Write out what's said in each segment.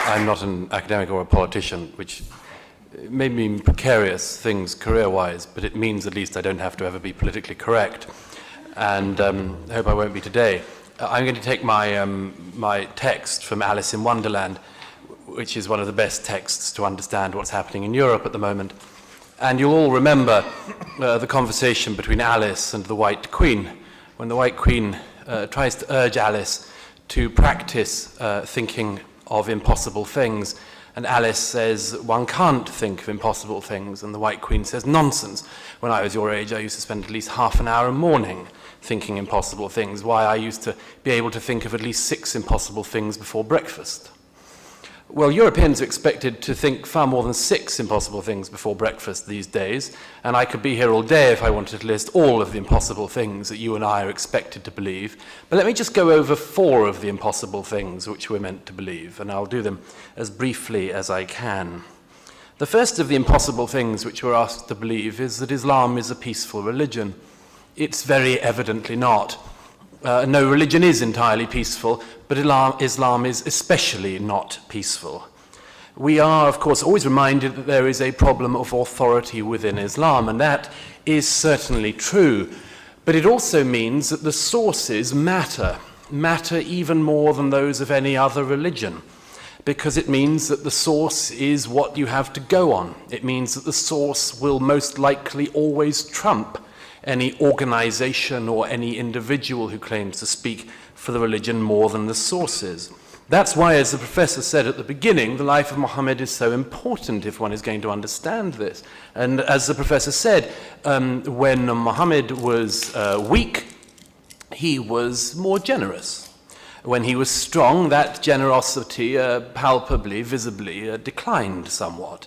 I'm not an academic or a politician, which may mean precarious things career-wise, but it means at least I don't have to ever be politically correct, and I hope I won't be today. I'm going to take my text from Alice in Wonderland, which is one of the best texts to understand what's happening in Europe at the moment. And you'll all remember the conversation between Alice and the White Queen, when the White Queen tries to urge Alice to practice thinking of impossible things. And Alice says, one can't think of impossible things. And the White Queen says, nonsense. When I was your age, I used to spend at least half an hour a morning thinking impossible things. Why, I used to be able to think of at least 6 impossible things before breakfast. Well, Europeans are expected to think far more than 6 impossible things before breakfast these days, and I could be here all day if I wanted to list all of the impossible things that you and I are expected to believe. But let me just go over 4 of the impossible things which we're meant to believe, and I'll do them as briefly as I can. The first of the impossible things which we're asked to believe is that Islam is a peaceful religion. It's very evidently not. No religion is entirely peaceful, but Islam is especially not peaceful. We are, of course, always reminded that there is a problem of authority within Islam, and that is certainly true. But it also means that the sources matter even more than those of any other religion, because it means that the source is what you have to go on. It means that the source will most likely always trump any organization or any individual who claims to speak for the religion more than the sources. That's why, as the professor said at the beginning, the life of Muhammad is so important if one is going to understand this. And as the professor said, when Muhammad was weak, he was more generous. When he was strong, that generosity palpably, visibly declined somewhat.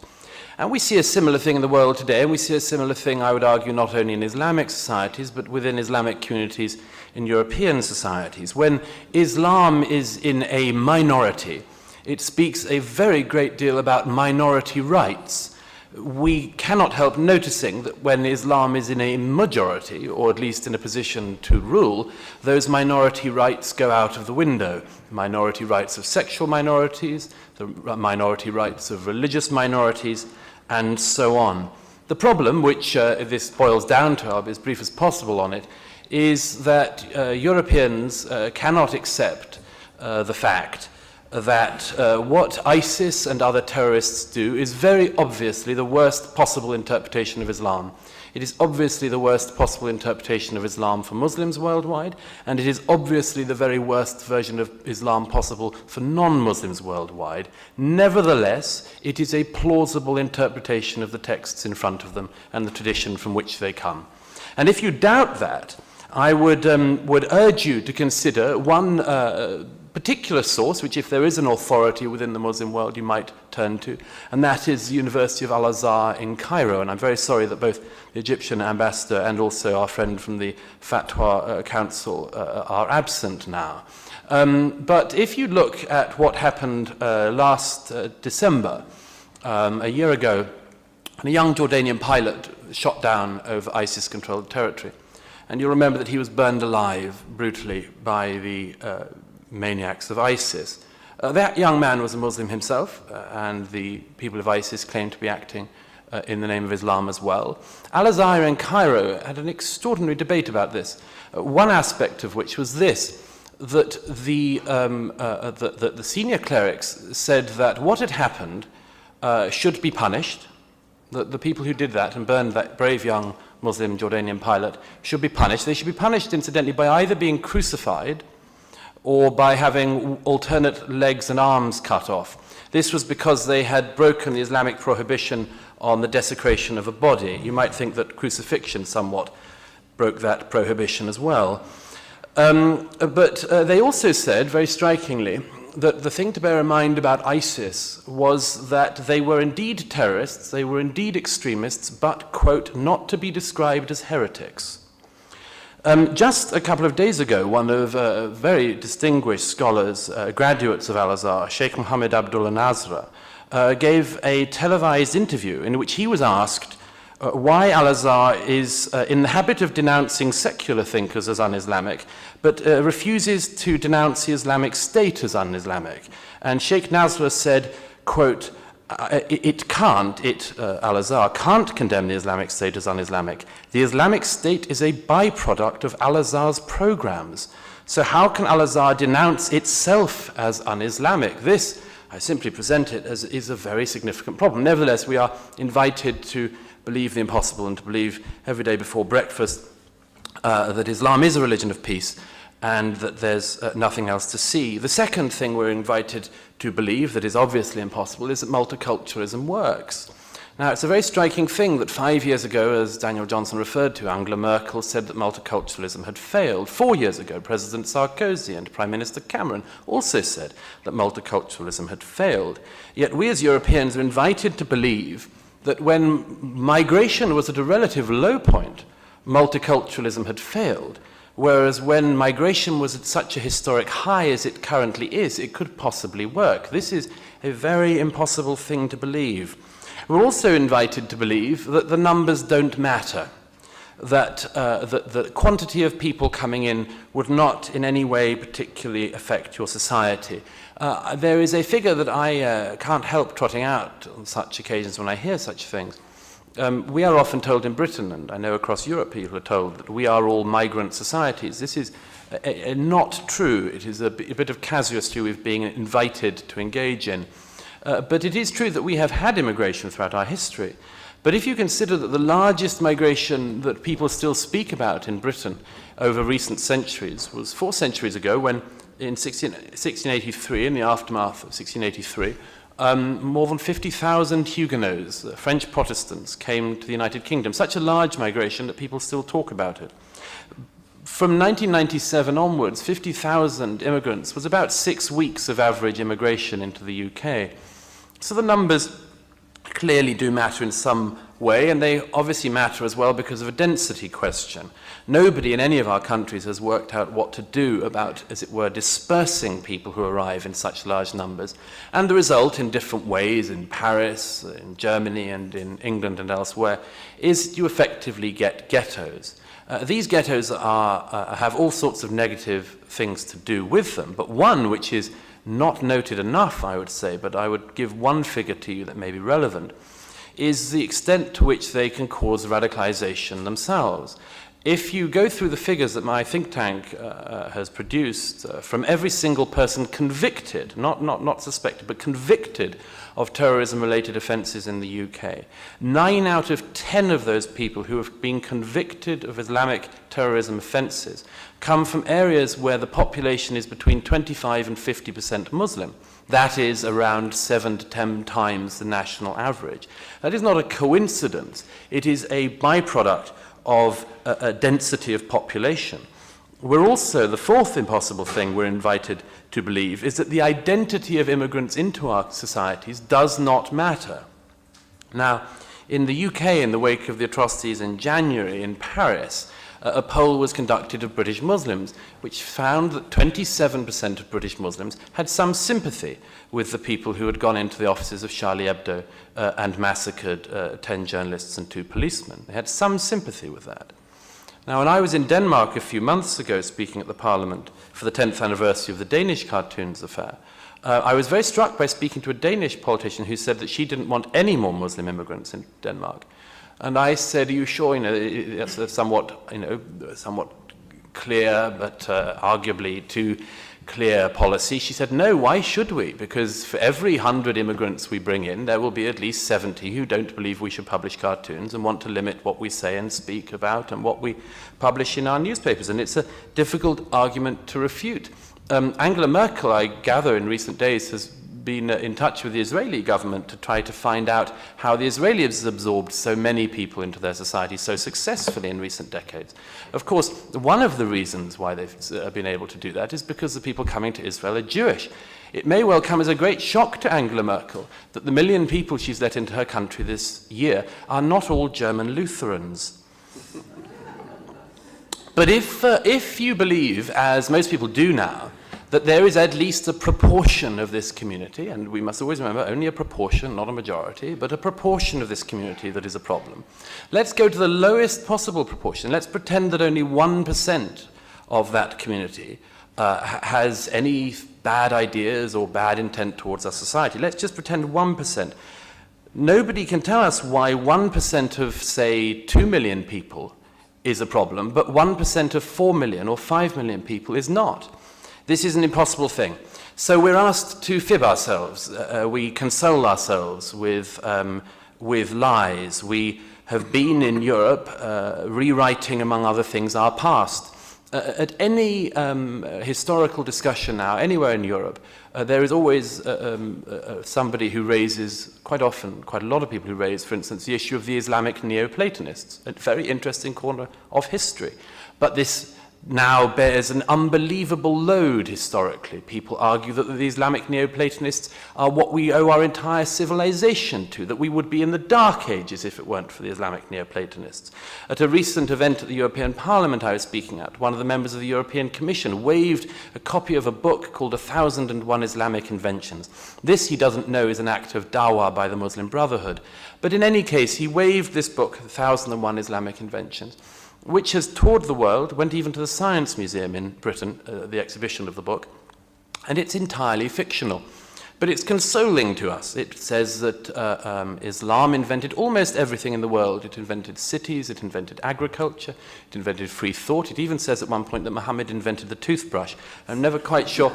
And we see a similar thing in the world today, and we see a similar thing, I would argue, not only in Islamic societies, but within Islamic communities in European societies. When Islam is in a minority, it speaks a very great deal about minority rights. We cannot help noticing that when Islam is in a majority, or at least in a position to rule, those minority rights go out of the window. Minority rights of sexual minorities, the minority rights of religious minorities, and so on. The problem, which this boils down to, I'll be as brief as possible on it, is that Europeans cannot accept the fact that what ISIS and other terrorists do is very obviously the worst possible interpretation of Islam. It is obviously the worst possible interpretation of Islam for Muslims worldwide, and it is obviously the very worst version of Islam possible for non-Muslims worldwide. Nevertheless, it is a plausible interpretation of the texts in front of them and the tradition from which they come. And if you doubt that, I would urge you to consider one particular source, which if there is an authority within the Muslim world you might turn to, and that is the University of Al-Azhar in Cairo. And I'm very sorry that both the Egyptian ambassador and also our friend from the Fatwa Council are absent now. But if you look at what happened last December, a year ago, a young Jordanian pilot shot down over ISIS-controlled territory. And you'll remember that he was burned alive brutally by the maniacs of ISIS. That young man was a Muslim himself, and the people of ISIS claimed to be acting in the name of Islam as well. Al-Azhar in Cairo had an extraordinary debate about this, one aspect of which was this, that the senior clerics said that what had happened should be punished, that the people who did that and burned that brave young Muslim Jordanian pilot should be punished. They should be punished, incidentally, by either being crucified or by having alternate legs and arms cut off. This was because they had broken the Islamic prohibition on the desecration of a body. You might think that crucifixion somewhat broke that prohibition as well. But they also said, very strikingly, that the thing to bear in mind about ISIS was that they were indeed terrorists, they were indeed extremists, but, quote, not to be described as heretics. Just a couple of days ago, one of very distinguished scholars, graduates of Al-Azhar, Sheikh Mohammed Abdullah Nasra, gave a televised interview in which he was asked why Al-Azhar is in the habit of denouncing secular thinkers as un-Islamic, but refuses to denounce the Islamic State as un-Islamic. And Sheikh Nasrallah said, quote, Al-Azhar can't condemn the Islamic State as un-Islamic. The Islamic State is a byproduct of Al-Azhar's programs. So how can Al-Azhar denounce itself as un-Islamic? This, I simply present it as, is a very significant problem. Nevertheless, we are invited to believe the impossible and to believe every day before breakfast that Islam is a religion of peace and that there's nothing else to see. The second thing we're invited to believe that is obviously impossible is that multiculturalism works. Now, it's a very striking thing that 5 years ago, as Daniel Johnson referred to, Angela Merkel said that multiculturalism had failed. 4 years ago, President Sarkozy and Prime Minister Cameron also said that multiculturalism had failed. Yet we as Europeans are invited to believe that when migration was at a relative low point, multiculturalism had failed, whereas when migration was at such a historic high as it currently is, it could possibly work. This is a very impossible thing to believe. We're also invited to believe that the numbers don't matter, that the quantity of people coming in would not in any way particularly affect your society. There is a figure that I can't help trotting out on such occasions when I hear such things. We are often told in Britain, and I know across Europe people are told, that we are all migrant societies. This is not true. It is a bit of casuistry we've been invited to engage in. But it is true that we have had immigration throughout our history. But if you consider that the largest migration that people still speak about in Britain over recent centuries was 4 centuries ago when in 1683, in the aftermath of 1683, more than 50,000 Huguenots, French Protestants, came to the United Kingdom. Such a large migration that people still talk about it. From 1997 onwards, 50,000 immigrants was about 6 weeks of average immigration into the UK. So the numbers clearly do matter in some way, and they obviously matter as well because of a density question. Nobody in any of our countries has worked out what to do about, as it were, dispersing people who arrive in such large numbers. And the result, in different ways, in Paris, in Germany, and in England and elsewhere, is you effectively get ghettos. These ghettos have all sorts of negative things to do with them, but one which is not noted enough, I would say, but I would give one figure to you that may be relevant, is the extent to which they can cause radicalization themselves. If you go through the figures that my think tank has produced, from every single person convicted, not suspected, but convicted of terrorism-related offences in the UK, 9 out of 10 of those people who have been convicted of Islamic terrorism offences come from areas where the population is between 25 and 50% Muslim. That is around 7 to 10 times the national average. That is not a coincidence. It is a byproduct of a density of population. We're also, the fourth impossible thing we're invited to believe is that the identity of immigrants into our societies does not matter. Now, in the UK, in the wake of the atrocities in January in Paris, a poll was conducted of British Muslims, which found that 27% of British Muslims had some sympathy with the people who had gone into the offices of Charlie Hebdo and massacred 10 journalists and 2 policemen. They had some sympathy with that. Now, when I was in Denmark a few months ago speaking at the Parliament for the 10th anniversary of the Danish cartoons affair, I was very struck by speaking to a Danish politician who said that she didn't want any more Muslim immigrants in Denmark. And I said, are you sure, that's a somewhat clear, but arguably too clear policy? She said, no, why should we? Because for every 100 immigrants we bring in, there will be at least 70 who don't believe we should publish cartoons and want to limit what we say and speak about and what we publish in our newspapers. And it's a difficult argument to refute. Angela Merkel, I gather, in recent days has been in touch with the Israeli government to try to find out how the Israelis have absorbed so many people into their society so successfully in recent decades. Of course, one of the reasons why they've been able to do that is because the people coming to Israel are Jewish. It may well come as a great shock to Angela Merkel that the 1 million people she's let into her country this year are not all German Lutherans. But if you believe, as most people do now, that there is at least a proportion of this community, and we must always remember only a proportion, not a majority, but a proportion of this community that is a problem. Let's go to the lowest possible proportion. Let's pretend that only 1% of that community has any bad ideas or bad intent towards our society. Let's just pretend 1%. Nobody can tell us why 1% of, say, 2 million people is a problem, but 1% of 4 million or 5 million people is not. This is an impossible thing. So we're asked to fib ourselves. We console ourselves with lies. We have been in Europe rewriting, among other things, our past. At any historical discussion now, anywhere in Europe, there is always somebody who raises, quite often, quite a lot of people who raise, for instance, the issue of the Islamic Neoplatonists, a very interesting corner of history. But this now bears an unbelievable load historically. People argue that the Islamic Neoplatonists are what we owe our entire civilization to, that we would be in the Dark Ages if it weren't for the Islamic Neoplatonists. At a recent event at the European Parliament I was speaking at, one of the members of the European Commission waved a copy of a book called 1001 Islamic Inventions. This, he doesn't know, is an act of dawah by the Muslim Brotherhood. But in any case, he waved this book, 1001 Islamic Inventions, which has toured the world, went even to the Science Museum in Britain, the exhibition of the book, and it's entirely fictional. But it's consoling to us. It says that Islam invented almost everything in the world. It invented cities, it invented agriculture, it invented free thought. It even says at one point that Muhammad invented the toothbrush. I'm never quite sure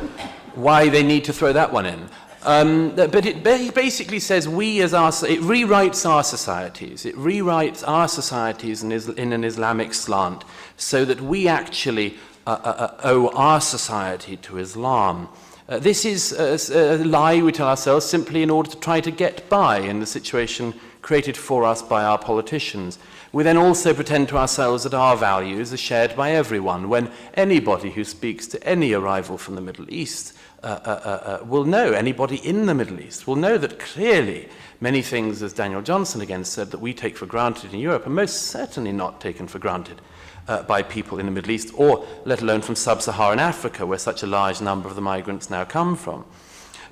why they need to throw that one in. But it basically says it rewrites our societies. It rewrites our societies in an Islamic slant so that we actually owe our society to Islam. This is a lie we tell ourselves simply in order to try to get by in the situation created for us by our politicians. We then also pretend to ourselves that our values are shared by everyone, when anybody who speaks to any arrival from the Middle East will know, anybody in the Middle East will know that clearly many things, as Daniel Johnson again said, that we take for granted in Europe are most certainly not taken for granted by people in the Middle East, or let alone from sub-Saharan Africa, where such a large number of the migrants now come from.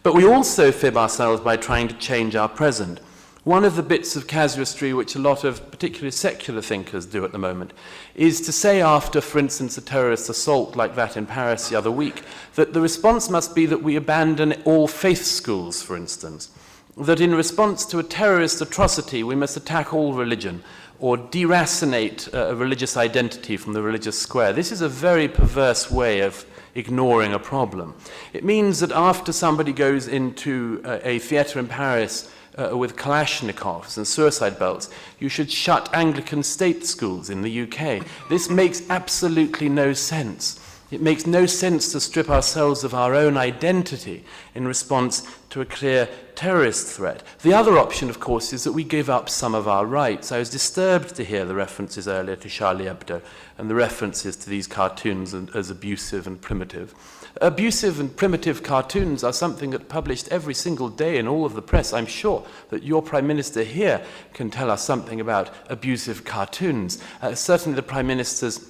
But we also fib ourselves by trying to change our present. One of the bits of casuistry which a lot of particularly secular thinkers do at the moment is to say after, for instance, a terrorist assault like that in Paris the other week, that the response must be that we abandon all faith schools, for instance. That in response to a terrorist atrocity we must attack all religion, or deracinate a religious identity from the religious square. This is a very perverse way of ignoring a problem. It means that after somebody goes into a theatre in Paris with Kalashnikovs and suicide belts, you should shut Anglican state schools in the UK. This makes absolutely no sense. It makes no sense to strip ourselves of our own identity in response to a clear terrorist threat. The other option, of course, is that we give up some of our rights. I was disturbed to hear the references earlier to Charlie Hebdo and the references to these cartoons as abusive and primitive. Abusive and primitive cartoons are something that published every single day in all of the press. I'm sure that your Prime Minister here can tell us something about abusive cartoons. Certainly the Prime Ministers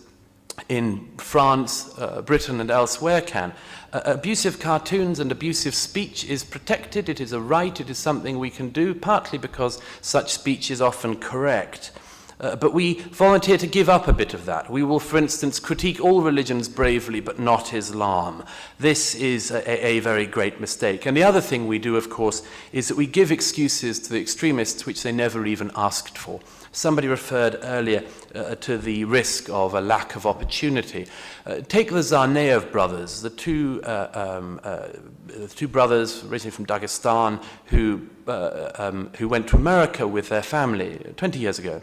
in France, Britain and elsewhere can. Abusive cartoons and abusive speech is protected, it is a right, it is something we can do, partly because such speech is often correct. But we volunteer to give up a bit of that. We will, for instance, critique all religions bravely, but not Islam. This is a very great mistake. And the other thing we do, of course, is that we give excuses to the extremists which they never even asked for. Somebody referred earlier to the risk of a lack of opportunity. Take the Zarnaev brothers, the two brothers originally from Dagestan who went to America with their family 20 years ago.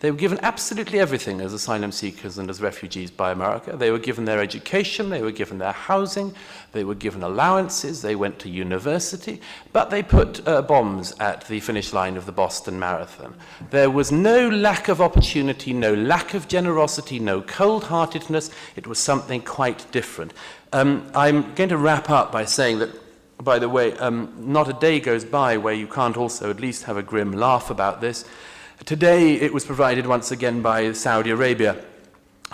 They were given absolutely everything as asylum seekers and as refugees by America. They were given their education, they were given their housing, they were given allowances, they went to university, but they put bombs at the finish line of the Boston Marathon. There was no lack of opportunity, no lack of generosity, no cold-heartedness. It was something quite different. I'm going to wrap up by saying that, by the way, not a day goes by where you can't also at least have a grim laugh about this. Today it was provided once again by Saudi Arabia.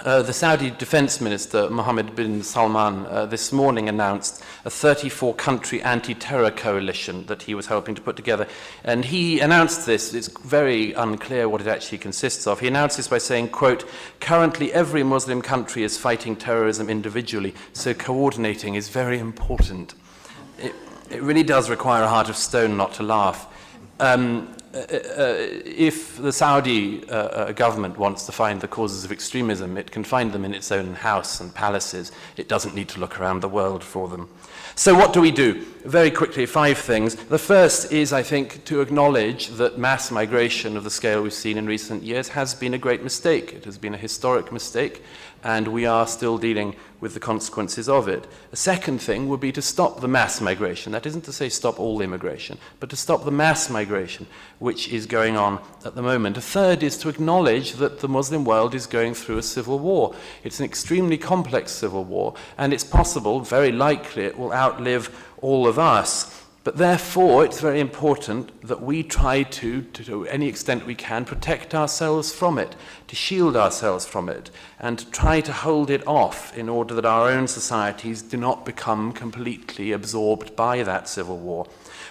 The Saudi Defense Minister, Mohammed bin Salman, this morning announced a 34-country anti-terror coalition that he was helping to put together. And he announced this, it's very unclear what it actually consists of. He announced this by saying, quote, "Currently every Muslim country is fighting terrorism individually, so coordinating is very important." It really does require a heart of stone not to laugh. If the Saudi government wants to find the causes of extremism, it can find them in its own house and palaces. It doesn't need to look around the world for them. So what do we do? Very quickly, 5 things. The first is, I think, to acknowledge that mass migration of the scale we've seen in recent years has been a great mistake. It has been a historic mistake, and we are still dealing with the consequences of it. A second thing would be to stop the mass migration. That isn't to say stop all immigration, but to stop the mass migration which is going on at the moment. A third is to acknowledge that the Muslim world is going through a civil war. It's an extremely complex civil war, and it's possible, very likely, it will outlive all of us. But therefore, it's very important that we try to any extent we can, protect ourselves from it, to shield ourselves from it, and to try to hold it off in order that our own societies do not become completely absorbed by that civil war.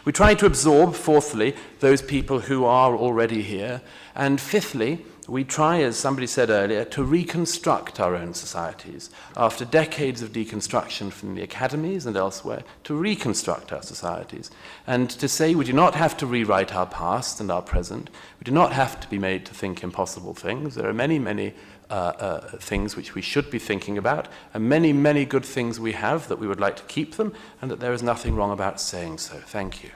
We try to absorb, fourthly, those people who are already here, and fifthly, we try, as somebody said earlier, to reconstruct our own societies. After decades of deconstruction from the academies and elsewhere, to reconstruct our societies. And to say we do not have to rewrite our past and our present. We do not have to be made to think impossible things. There are many, many things which we should be thinking about, and many, many good things we have that we would like to keep them, and that there is nothing wrong about saying so. Thank you.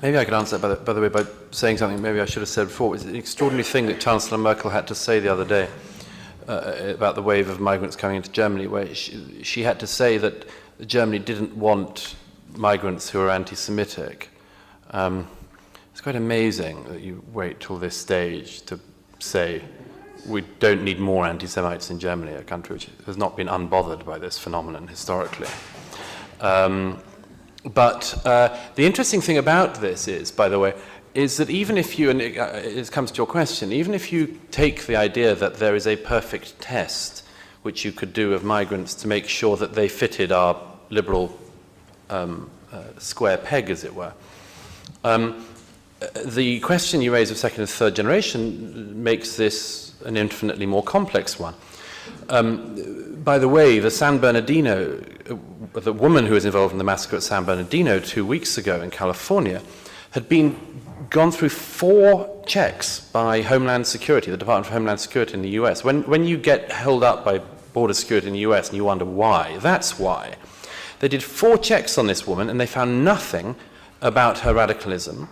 Maybe I could answer that, by the way, by saying something maybe I should have said before. It was an extraordinary thing that Chancellor Merkel had to say the other day about the wave of migrants coming into Germany, where she had to say that Germany didn't want migrants who are anti-Semitic. It's quite amazing that you wait till this stage to say we don't need more anti-Semites in Germany, a country which has not been unbothered by this phenomenon historically. But the interesting thing about this is, by the way, is that even if you, and it comes to your question, even if you take the idea that there is a perfect test which you could do of migrants to make sure that they fitted our liberal square peg, as it were, the question you raise of second and third generation makes this an infinitely more complex one. By the way, the San Bernardino, the woman who was involved in the massacre at San Bernardino 2 weeks ago in California, had gone through 4 checks by Homeland Security, the Department of Homeland Security in the US. When you get held up by border security in the US and you wonder why, that's why. They did 4 checks on this woman and they found nothing about her radicalism,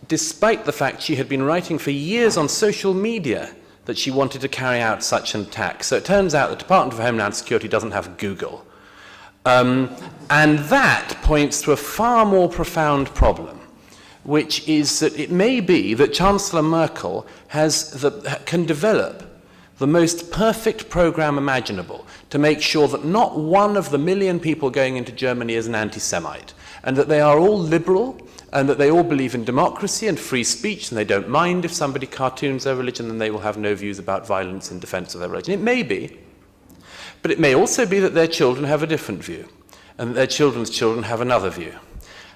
despite the fact she had been writing for years on social media that she wanted to carry out such an attack. So it turns out the Department of Homeland Security doesn't have Google. And that points to a far more profound problem, which is that it may be that Chancellor Merkel can develop the most perfect program imaginable to make sure that not one of the million people going into Germany is an anti-Semite, and that they are all liberal, and that they all believe in democracy and free speech, and they don't mind if somebody cartoons their religion, and they will have no views about violence in defense of their religion. It may be, but it may also be that their children have a different view, and that their children's children have another view.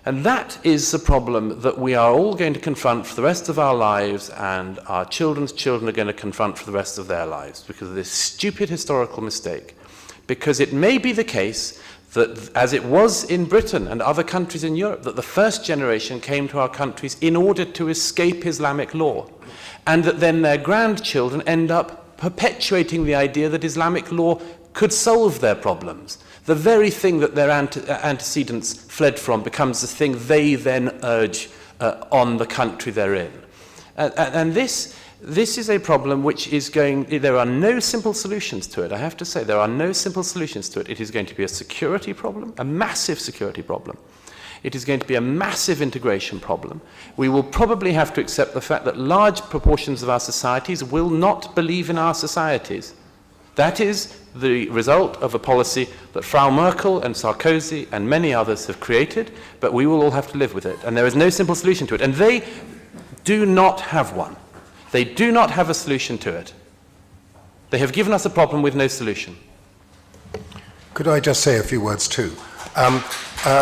And that is the problem that we are all going to confront for the rest of our lives, and our children's children are going to confront for the rest of their lives because of this stupid historical mistake. Because it may be the case that, as it was in Britain and other countries in Europe, that the first generation came to our countries in order to escape Islamic law, and that then their grandchildren end up perpetuating the idea that Islamic law could solve their problems. The very thing that their antecedents fled from becomes the thing they then urge on the country they're in. And this is a problem which is there are no simple solutions to it. I have to say, there are no simple solutions to it. It is going to be a security problem, a massive security problem. It is going to be a massive integration problem. We will probably have to accept the fact that large proportions of our societies will not believe in our societies. That is the result of a policy that Frau Merkel and Sarkozy and many others have created, but we will all have to live with it. And there is no simple solution to it. And they do not have one. They do not have a solution to it. They have given us a problem with no solution. Could I just say a few words too?